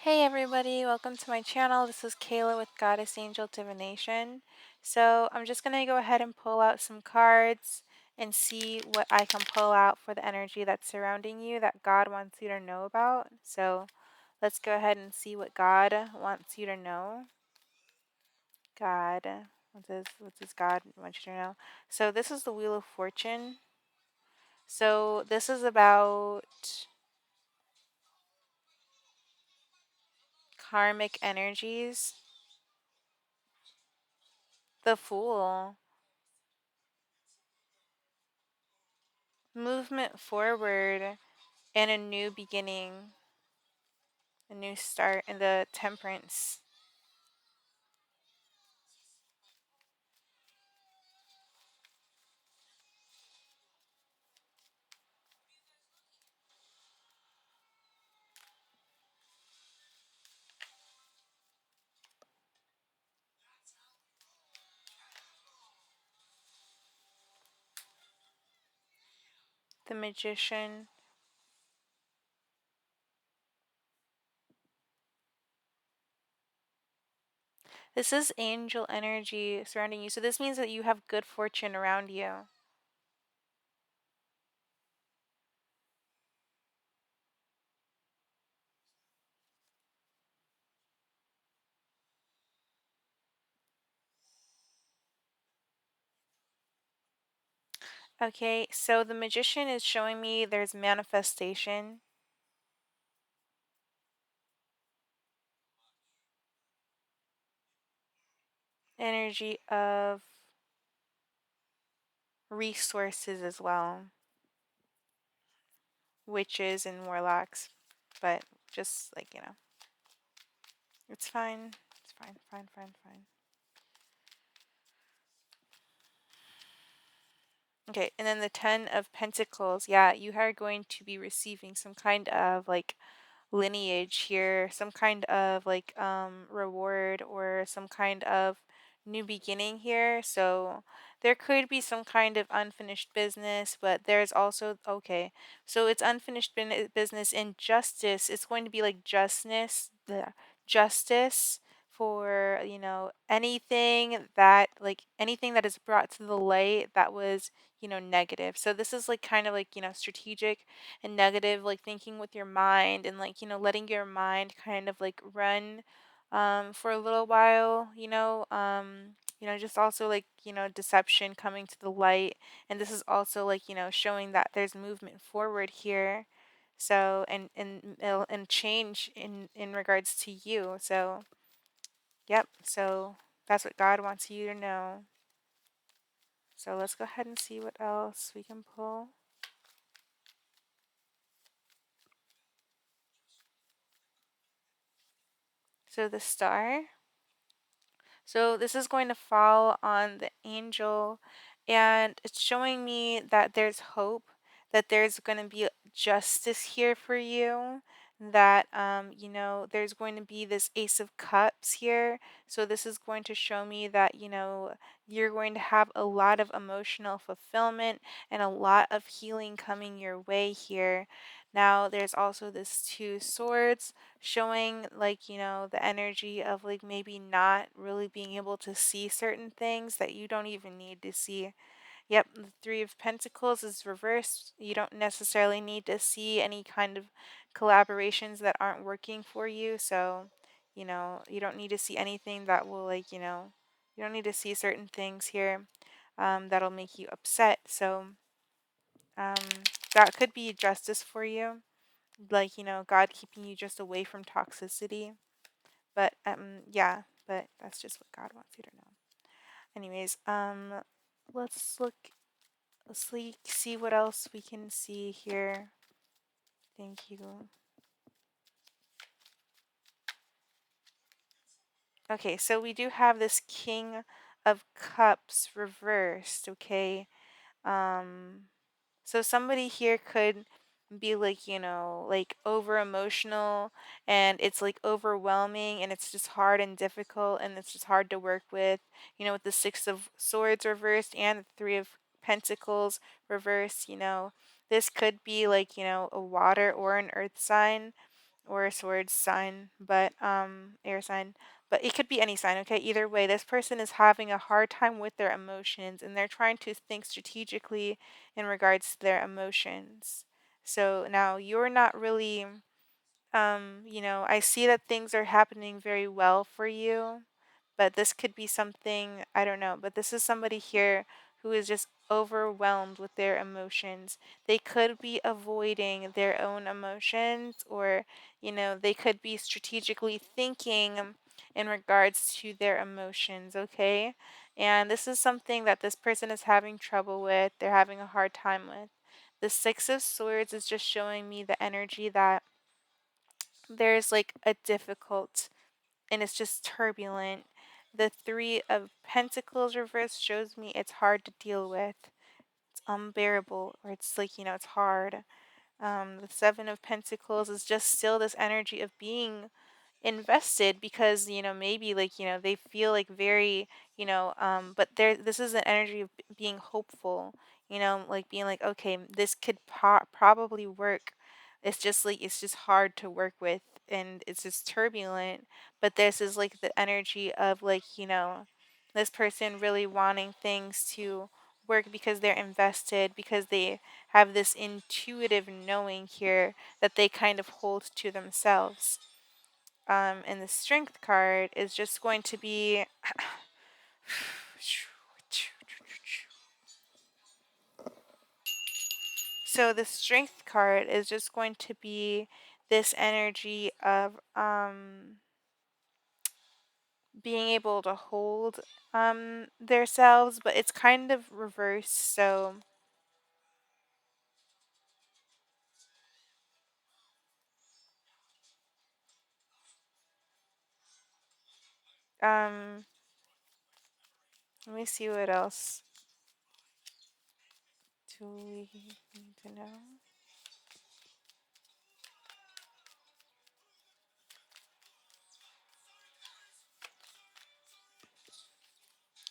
Hey everybody, welcome to my channel. This is Kayla with Goddess Angel Divination. So I'm just going to go ahead and pull out some cards and see what I can pull out for the energy that's surrounding you that God wants you to know about. So let's go ahead and see what God wants you to know. God, what does God want you to know? So this is the Wheel of Fortune. So this is about karmic energies. The Fool. Movement forward and a new beginning, a new start, and the Temperance. The Magician. This is angel energy surrounding you. So this means that you have good fortune around you. Okay, so the Magician is showing me there's manifestation, energy of resources as well, witches and warlocks, but just like, it's fine. It's fine, fine, fine, fine. Okay, and then the Ten of Pentacles. Yeah, you are going to be receiving some kind of like lineage here, some kind of like reward or some kind of new beginning here. So there could be some kind of unfinished business, but there's also okay. So it's unfinished business and justice. It's going to be like the justice for, anything that is brought to the light that was, negative. So this is like kind of like, strategic and negative, like thinking with your mind and like, letting your mind kind of like run for a little while, just also like, deception coming to the light. And this is also like, showing that there's movement forward here. So and change in regards to you. So yep, so that's what God wants you to know. So let's go ahead and see what else we can pull. So the Star. So this is going to fall on the angel, and it's showing me that there's hope, that there's going to be justice here for you, that there's going to be this Ace of Cups here. So this is going to show me that you're going to have a lot of emotional fulfillment and a lot of healing coming your way here. Now there's also this Two Swords showing like the energy of like maybe not really being able to see certain things that you don't even need to see. Yep, the Three of Pentacles is reversed. You don't necessarily need to see any kind of collaborations that aren't working for you. So you don't need to see anything that will like you don't need to see certain things here that'll make you upset. So um, that could be justice for you, like God keeping you just away from toxicity. But yeah, but that's just what God wants you to know. Anyways, let's look see what else we can see here. Thank you. Okay, so we do have this King of Cups reversed, okay? Um So somebody here could be like, like over emotional, and it's like overwhelming, and it's just hard and difficult, and it's just hard to work with, with the Six of Swords reversed and the Three of Pentacles reversed. This could be like, a water or an earth sign. or a swords sign, but air sign, but it could be any sign, okay? Either way, this person is having a hard time with their emotions and they're trying to think strategically in regards to their emotions. So now you're not really I see that things are happening very well for you, but this could be something, I don't know, but this is somebody here who is just overwhelmed with their emotions. They could be avoiding their own emotions, or, they could be strategically thinking in regards to their emotions, okay? And this is something that this person is having trouble with, they're having a hard time with. The Six of Swords is just showing me the energy that there's like a difficult and it's just turbulent. The Three of Pentacles reverse shows me it's hard to deal with. It's unbearable, or it's like, it's hard. The Seven of Pentacles is just still this energy of being invested because maybe like they feel like very but there this is an energy of being hopeful, like being like, okay, this could probably work. It's just like it's just hard to work with, and it's just turbulent, but this is like the energy of like this person really wanting things to work because they're invested, because they have this intuitive knowing here that they kind of hold to themselves. And the strength card is just going to be so the strength card is just going to be this energy of being able to hold themselves, but it's kind of reversed. So um let me see what else do we need to know.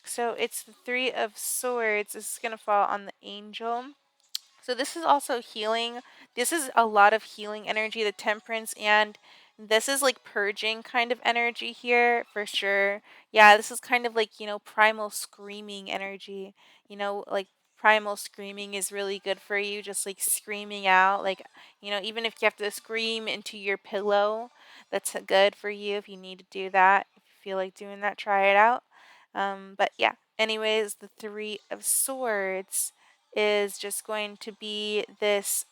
So it's the Three of Swords. This is going to fall on the Angel. So this is also healing. This is a lot of healing energy, the Temperance, and this is like purging kind of energy here for sure. Yeah, this is kind of like, primal screaming energy. Like primal screaming is really good for you, just like screaming out. Like, even if you have to scream into your pillow, that's good for you if you need to do that. If you feel like doing that, try it out. But yeah, anyways, the Three of Swords is just going to be this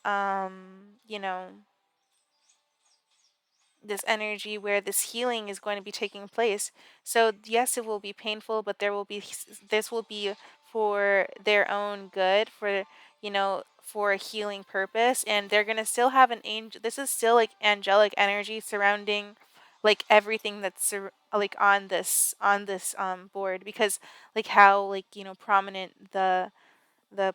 this energy where this healing is going to be taking place. So yes, it will be painful, but this will be for their own good, for a healing purpose, and they're going to still have an angel. This is still like angelic energy surrounding like everything that's like on this board, because like how like prominent the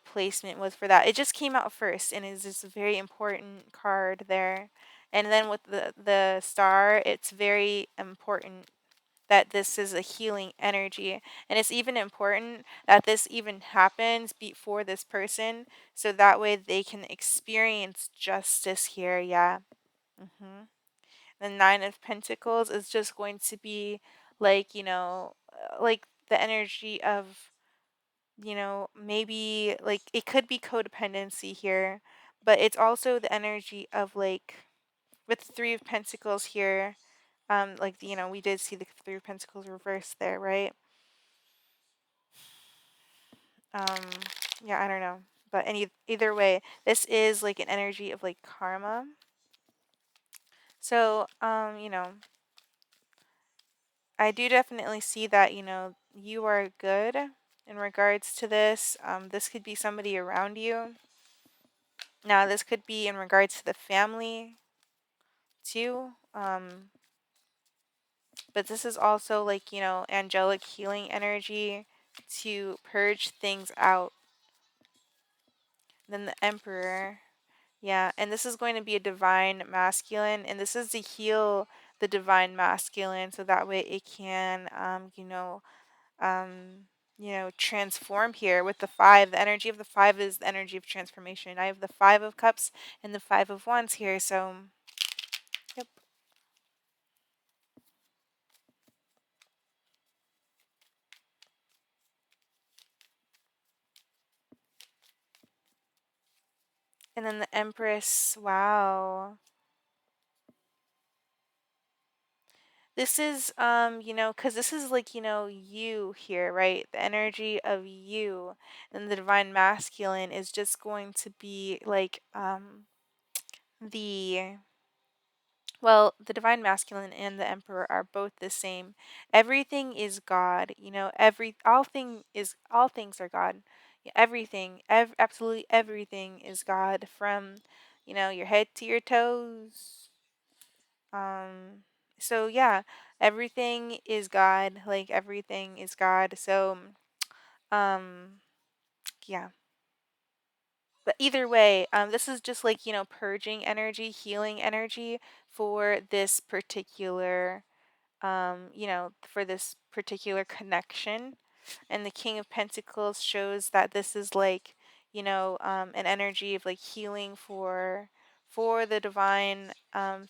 placement was for that. It just came out first and is just a very important card there. And then with the star, it's very important that this is a healing energy. And it's even important that this even happens before this person, so that way they can experience justice here. Yeah. hmm The Nine of Pentacles is just going to be like, like the energy of maybe like it could be codependency here, but it's also the energy of like with the Three of Pentacles here. Like we did see the Three of Pentacles reversed there, right? Um, yeah, I don't know, but either way, this is like an energy of like karma. So, I do definitely see that you are good in regards to this. This could be somebody around you. Now, this could be in regards to the family too. But this is also like, angelic healing energy to purge things out. Then the Emperor. Yeah, and this is going to be a divine masculine, and this is to heal the divine masculine so that way it can, transform here with the five. The energy of the five is the energy of transformation. I have the Five of Cups and the Five of Wands here, so, yep. And then the Empress, wow. This is, because this is like, you here, right? The energy of you. And the divine masculine is just going to be like, the well, the divine masculine and the emperor are both the same. Everything is God, all things are God. Yeah, everything, absolutely everything is God from, your head to your toes. Um so yeah, everything is God, like everything is God. So um yeah. But either way, this is just like, purging energy, healing energy for this particular for this particular connection. And the King of Pentacles shows that this is like, an energy of like healing for the divine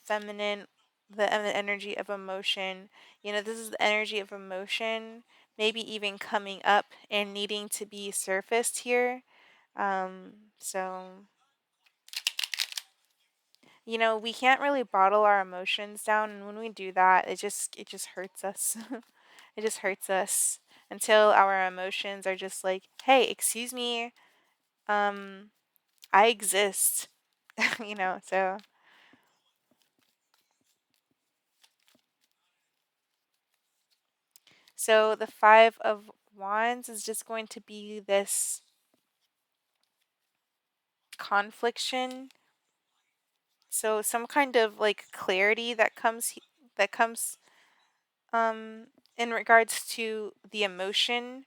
feminine, the energy of emotion. This is the energy of emotion, maybe even coming up and needing to be surfaced here. So we can't really bottle our emotions down, and when we do that, it just hurts us. It just hurts us until our emotions are just like, "Hey, excuse me, um, I exist." So the 5 of Wands is just going to be this confliction. So some kind of like clarity that comes um in regards to the emotion,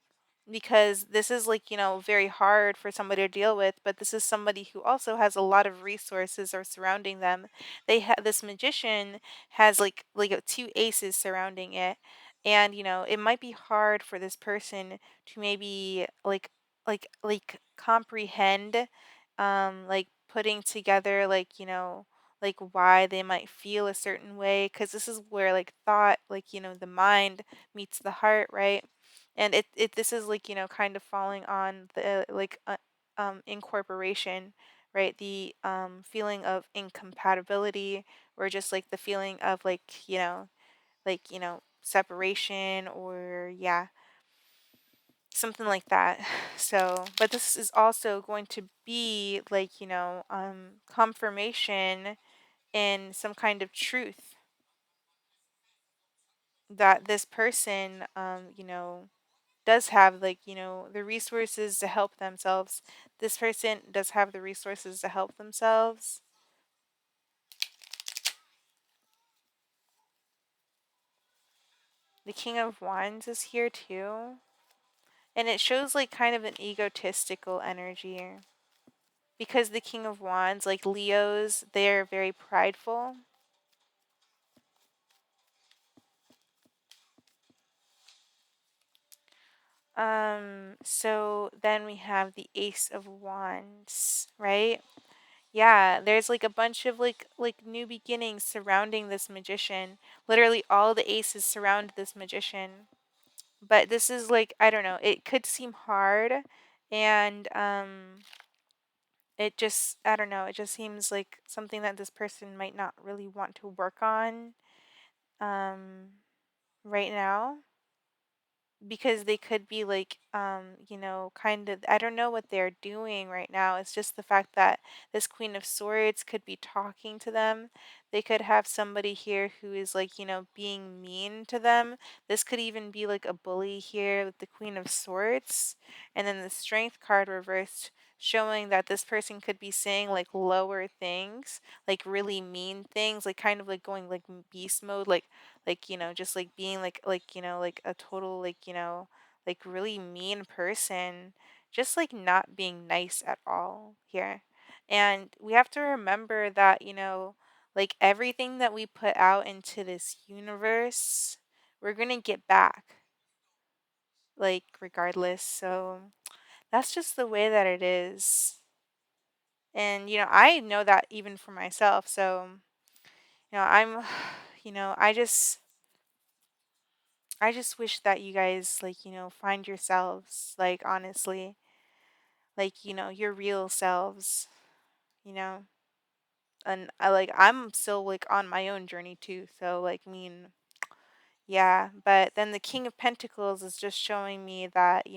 because this is like, very hard for somebody to deal with, but this is somebody who also has a lot of resources are surrounding them. This magician has like two aces surrounding it, and it might be hard for this person to maybe like comprehend, like putting together, like, like why they might feel a certain way, because this is where like thought, like, the mind meets the heart, right? And it this is like, kind of falling on the like incorporation, right? The feeling of incompatibility, or just like the feeling of like, separation, or yeah, something like that. So, but this is also going to be like, confirmation in some kind of truth that this person, does have, like, the resources to help themselves. This person does have the resources to help themselves. The King of Wands is here too. And it shows like kind of an egotistical energy, because the King of Wands, like Leos, they're very prideful. So then we have the Ace of Wands, right? Yeah, there's like a bunch of like new beginnings surrounding this magician. Literally all the aces surround this magician. But this is like, I don't know, it could seem hard, and it just, I don't know, it just seems like something that this person might not really want to work on um right now, because they could be like, kind of, I don't know what they're doing right now. It's just the fact that this Queen of Swords could be talking to them. They could have somebody here who is like, being mean to them. This could even be like a bully here with the Queen of Swords, and then the Strength card reversed, showing that this person could be saying like lower things, like really mean things, like kind of like going like beast mode, like, just like being like, like a total, like, like really mean person, just like not being nice at all here. And we have to remember that, like everything that we put out into this universe, we're going to get back, like regardless. So that's just the way that it is. And I know that even for myself. So I'm I just wish that you guys, like, find yourselves, like, honestly, like, your real selves. you know. And I'm still like on my own journey too. So like I mean, yeah, but then the King of Pentacles is just showing me that,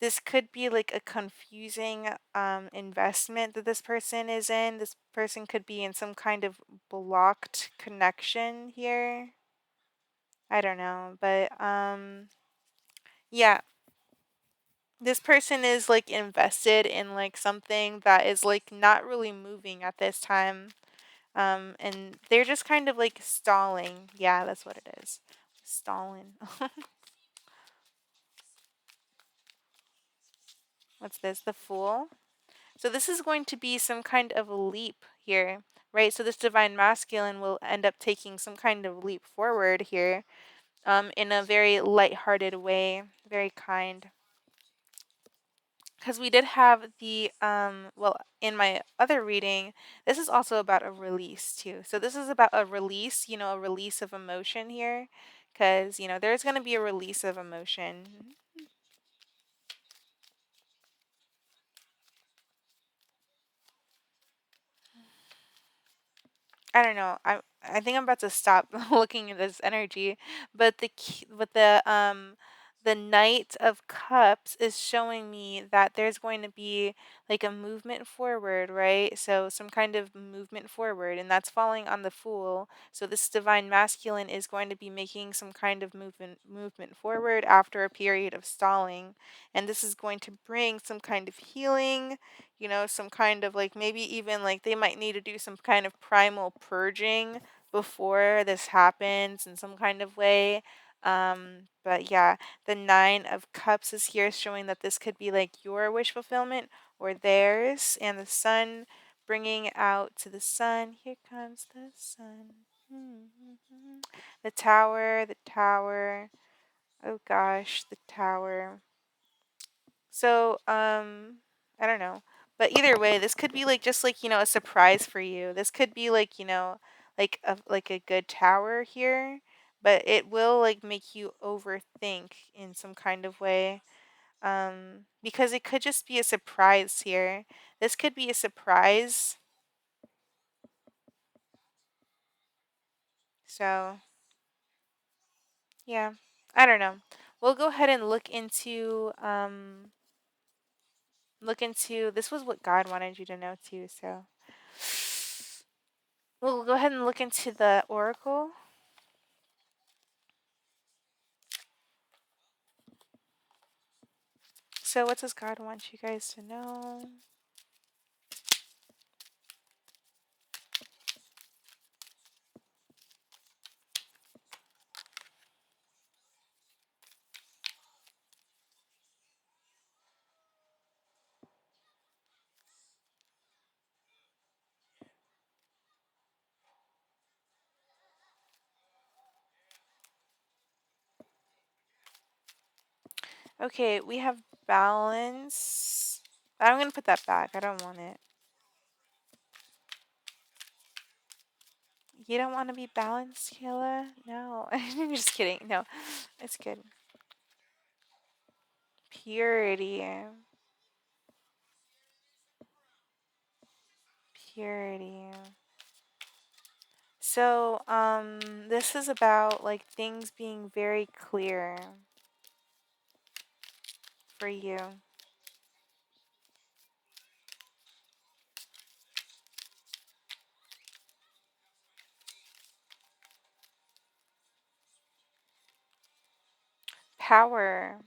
this could be like a confusing investment that this person is in. This person could be in some kind of blocked connection here. I don't know, but yeah, this person is like invested in like something that is like not really moving at this time. And they're just kind of like stalling. Yeah, that's what it is. Stalling. What's this? The Fool. So this is going to be some kind of a leap here, right? So this divine masculine will end up taking some kind of leap forward here, in a very lighthearted way, very kind. Because we did have the well, in my other reading, this is also about a release too. So this is about a release, a release of emotion here, because there's going to be a release of emotion. I don't know. I think I'm about to stop looking at this energy, but the Knight of Cups is showing me that there's going to be like a movement forward, right? So some kind of movement forward, and that's falling on the Fool. So this divine masculine is going to be making some kind of movement forward after a period of stalling, and this is going to bring some kind of healing, some kind of like maybe even like they might need to do some kind of primal purging before this happens in some kind of way. But yeah, the Nine of Cups is here showing that this could be like your wish fulfillment or theirs, and the Sun bringing out to the Sun. Here comes the Sun. The Tower, the Tower. Oh gosh, the Tower. So, I don't know. But either way, this could be like just like, a surprise for you. This could be like, like a good tower here, but it will like make you overthink in some kind of way. Because it could just be a surprise here. This could be a surprise. So, yeah. I don't know. We'll go ahead and look into this was what God wanted you to know too, so we'll go ahead and look into the oracle. So, what does God want you guys to know? Okay, we have balance. I'm gonna put that back. I don't want it. You don't want to be balanced, Kayla? No, I'm just kidding. No, it's good. Purity, purity. So, this is about like things being very clear for you. Power.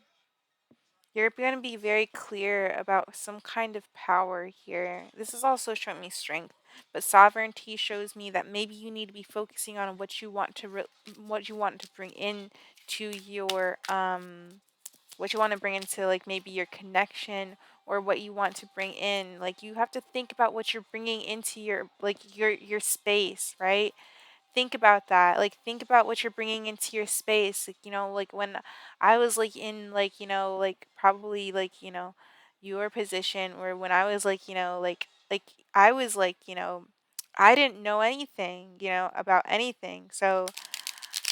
You're going to be very clear about some kind of power here. This is also showing me strength, but sovereignty shows me that maybe you need to be focusing on what you want to what you want to bring in to your what you want to bring into like maybe your connection, or what you want to bring in. Like you have to think about what you're bringing into your like your space, right? Think about that. Like think about what you're bringing into your space. Like, like when I was like in like, like probably like, your position, or when I was like, like I was like, I didn't know anything, about anything. So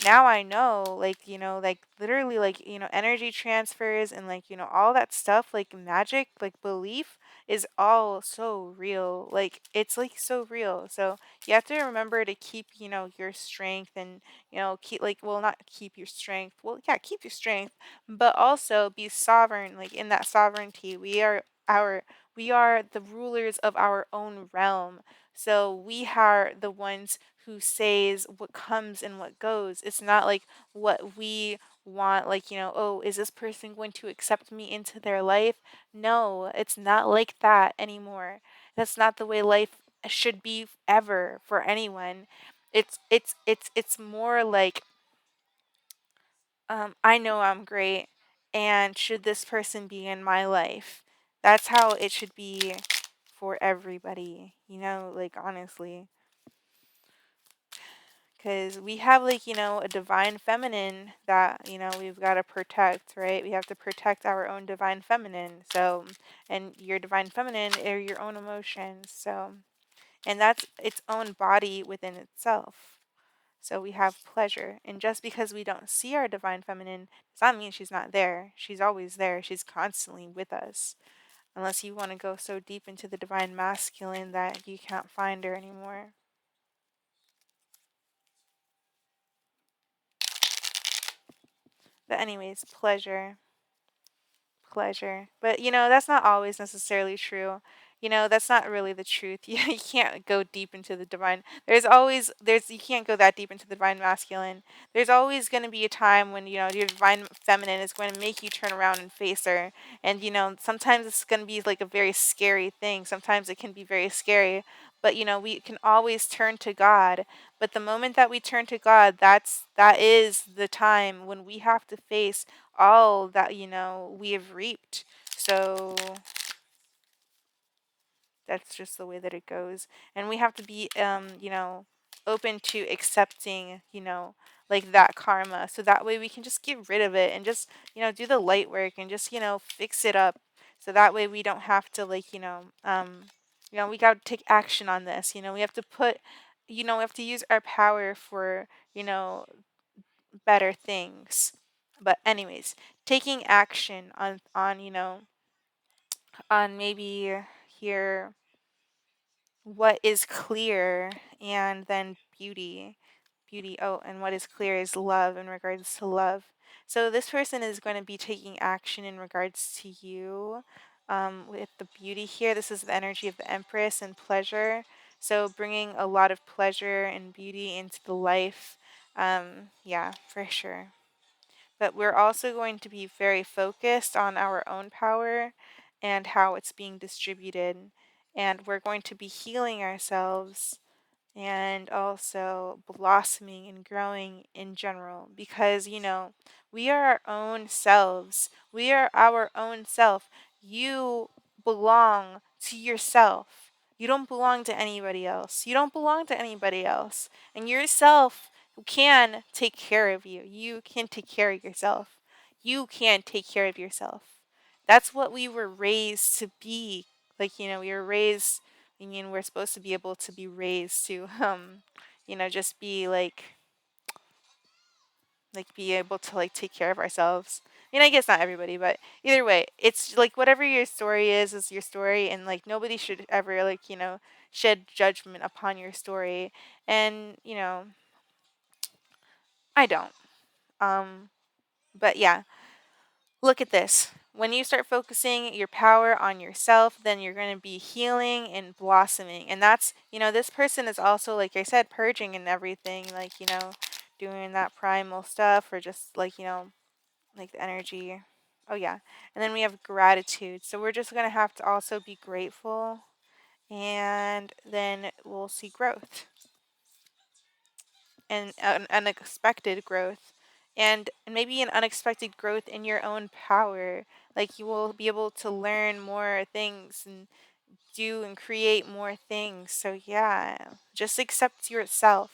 now I know, like, like literally like, energy transfers and like, all that stuff, like magic, like belief is all so real. Like it's like so real. So you have to remember to keep, your strength and, keep like, well, not keep your strength. Well, yeah, keep your strength, but also be sovereign. Like in that sovereignty, we are the rulers of our own realm. So we are the ones who says what comes and what goes. It's not like what we want, like, oh, is this person going to accept me into their life? No, it's not like that anymore. That's not the way life should be ever for anyone. It's more like, I know I'm great, and should this person be in my life? That's how it should be for everybody, like honestly. Because we have, like, a divine feminine that, we've got to protect, right? We have to protect our own divine feminine. So, and your divine feminine are your own emotions. So, and that's its own body within itself. So we have pleasure. And just because we don't see our divine feminine does not mean she's not there. She's always there. She's constantly with us. Unless you want to go so deep into the divine masculine that you can't find her anymore. But anyways, pleasure. But that's not always necessarily true. That's not really the truth. You can't go deep into the divine. You can't go that deep into the divine masculine. There's always going to be a time when, your divine feminine is going to make you turn around and face her. And, sometimes it's going to be like a very scary thing. Sometimes it can be very scary. But, we can always turn to God. But the moment that we turn to God, that is the time when we have to face all that we have reaped. So that's just the way that it goes, and we have to be open to accepting like that karma, so that way we can just get rid of it and just do the light work and just fix it up, so that way we don't have to like we got to take action on this. We have to put we have to use our power for better things. But anyways, taking action on on maybe here what is clear, and then beauty. Oh, and what is clear is love, in regards to love. So this person is going to be taking action in regards to you, with the beauty here. This is the energy of the Empress and pleasure, so bringing a lot of pleasure and beauty into the life. Yeah, for sure. But we're also going to be very focused on our own power and how it's being distributed. And we're going to be healing ourselves and also blossoming and growing in general, because we are our own selves. We are our own self. You belong to yourself. You don't belong to anybody else. You don't belong to anybody else. And yourself can take care of you. You can take care of yourself. You can take care of yourself. That's what we were raised to be. Like, we were raised, I mean, we're supposed to be able to be raised to, just be like be able to like take care of ourselves. I mean, I guess not everybody, but either way, it's like whatever your story is your story, and like nobody should ever like shed judgment upon your story, and I don't. Um, but yeah, look at this. When you start focusing your power on yourself, then you're going to be healing and blossoming. And that's, this person is also, like I said, purging and everything, like, doing that primal stuff, or just like, like the energy. Oh, yeah. And then we have gratitude. So we're just going to have to also be grateful, and then we'll see growth, and an unexpected growth, and maybe an unexpected growth in your own power. Like you will be able to learn more things and do and create more things. So yeah, just accept yourself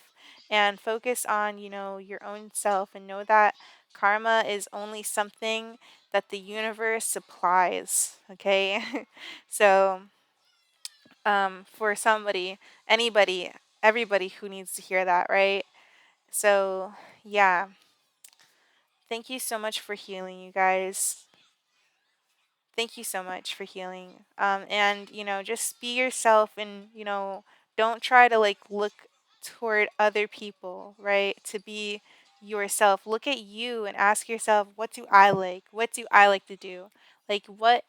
and focus on your own self, and know that karma is only something that the universe supplies. Okay. So for somebody, anybody, everybody who needs to hear that, right? So, yeah, thank you so much for healing, you guys. thank you so much for healing. And just be yourself, and don't try to like look toward other people, right? To be yourself. Look at you and ask yourself, what do I like? What do I like to do? What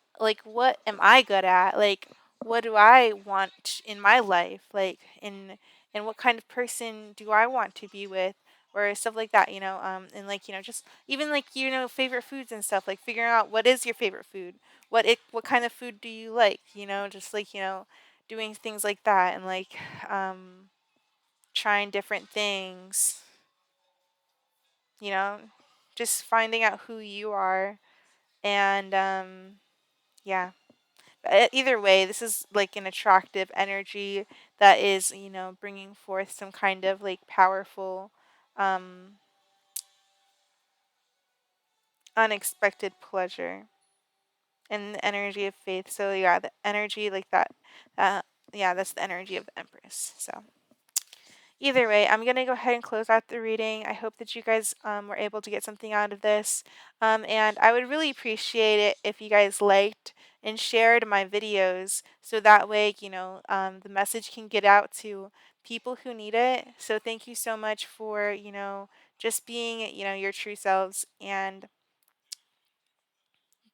am I good at? Like, what do I want in my life? Like, and what kind of person do I want to be with? Or stuff like that, and like, just even like, favorite foods and stuff, like figuring out what is your favorite food, what kind of food do you like, just like, doing things like that, and like, trying different things, you know just finding out who you are. And yeah. Either way, this is like an attractive energy that is, bringing forth some kind of like powerful, um unexpected pleasure, and the energy of faith. So yeah, the energy like that, uh yeah, that's the energy of the Empress. So either way, I'm gonna go ahead and close out the reading. I hope that you guys were able to get something out of this. And I would really appreciate it if you guys liked and shared my videos, so that way, the message can get out to people who need it. So thank you so much for, just being, your true selves, and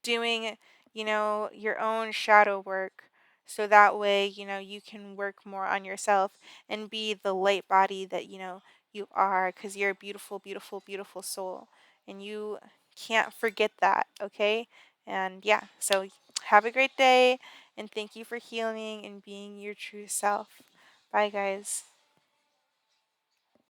doing, your own shadow work, so that way, you can work more on yourself and be the light body that, you are, because you're a beautiful, beautiful, beautiful soul. And you can't forget that, okay? And yeah, so have a great day, and thank you for healing and being your true self. Bye, guys.